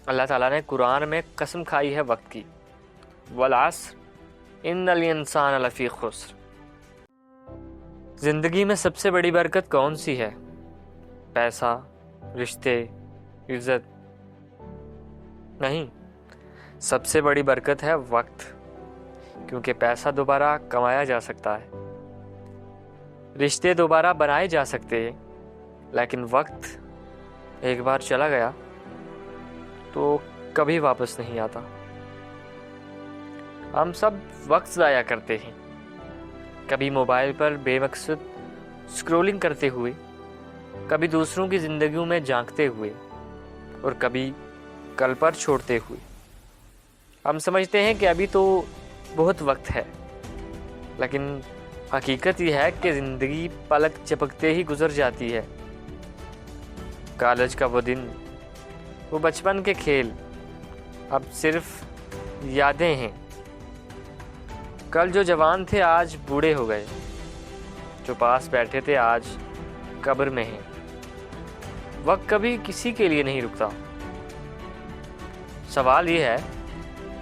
اللہ تعالیٰ نے قرآن میں قسم کھائی ہے وقت کی، والعصر ان الانسان لفی خسر۔ زندگی میں سب سے بڑی برکت کون سی ہے؟ پیسہ، رشتے، عزت؟ نہیں، سب سے بڑی برکت ہے وقت، کیونکہ پیسہ دوبارہ کمایا جا سکتا ہے، رشتے دوبارہ بنائے جا سکتے ہیں، لیکن وقت ایک بار چلا گیا تو کبھی واپس نہیں آتا۔ ہم سب وقت ضائع کرتے ہیں، کبھی موبائل پر بے مقصد سکرولنگ کرتے ہوئے، کبھی دوسروں کی زندگیوں میں جھانکتے ہوئے، اور کبھی کل پر چھوڑتے ہوئے۔ ہم سمجھتے ہیں کہ ابھی تو بہت وقت ہے، لیکن حقیقت یہ ہے کہ زندگی پلک چپکتے ہی گزر جاتی ہے۔ کالج کا وہ دن، وہ بچپن کے کھیل اب صرف یادیں ہیں۔ کل جو جوان تھے آج بوڑھے ہو گئے، جو پاس بیٹھے تھے آج قبر میں ہیں۔ وقت کبھی کسی کے لیے نہیں رکتا۔ سوال یہ ہے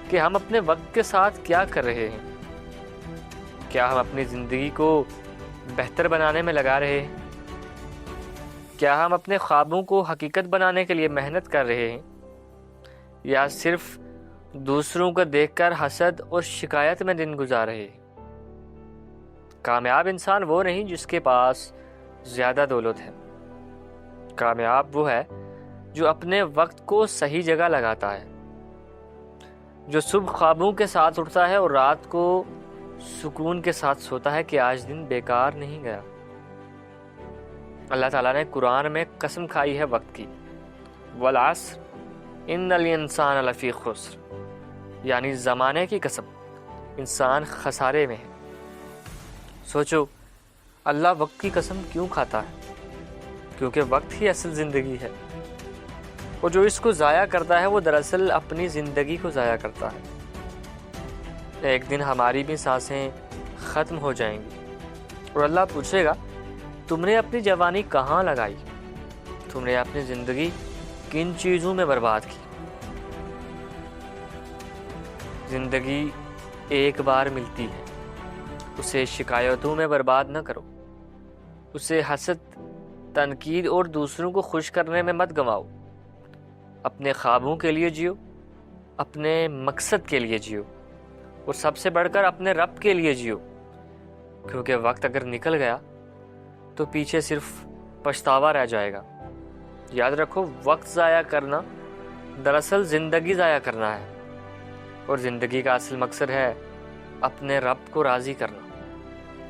کہ ہم اپنے وقت کے ساتھ کیا کر رہے ہیں؟ کیا ہم اپنی زندگی کو بہتر بنانے میں لگا رہے ہیں؟ کیا ہم اپنے خوابوں کو حقیقت بنانے کے لیے محنت کر رہے ہیں، یا صرف دوسروں کو دیکھ کر حسد اور شکایت میں دن گزار رہے ہیں؟ کامیاب انسان وہ نہیں جس کے پاس زیادہ دولت ہے، کامیاب وہ ہے جو اپنے وقت کو صحیح جگہ لگاتا ہے، جو صبح خوابوں کے ساتھ اٹھتا ہے اور رات کو سکون کے ساتھ سوتا ہے کہ آج دن بیکار نہیں گیا۔ اللہ تعالیٰ نے قرآن میں قسم کھائی ہے وقت کی، والعصر ان الانسان لفی خسر، یعنی زمانے کی قسم، انسان خسارے میں ہے۔ سوچو، اللہ وقت کی قسم کیوں کھاتا ہے؟ کیونکہ وقت ہی اصل زندگی ہے، اور جو اس کو ضائع کرتا ہے وہ دراصل اپنی زندگی کو ضائع کرتا ہے۔ ایک دن ہماری بھی سانسیں ختم ہو جائیں گی، اور اللہ پوچھے گا، تم نے اپنی جوانی کہاں لگائی؟ تم نے اپنی زندگی کن چیزوں میں برباد کی؟ زندگی ایک بار ملتی ہے، اسے شکایتوں میں برباد نہ کرو، اسے حسد، تنقید اور دوسروں کو خوش کرنے میں مت گنواؤ۔ اپنے خوابوں کے لیے جیو، اپنے مقصد کے لیے جیو، اور سب سے بڑھ کر اپنے رب کے لیے جیو، کیونکہ وقت اگر نکل گیا تو پیچھے صرف پچھتاوا رہ جائے گا۔ یاد رکھو، وقت ضائع کرنا دراصل زندگی ضائع کرنا ہے، اور زندگی کا اصل مقصد ہے اپنے رب کو راضی کرنا،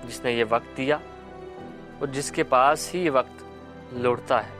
جس نے یہ وقت دیا اور جس کے پاس ہی یہ وقت لوٹتا ہے۔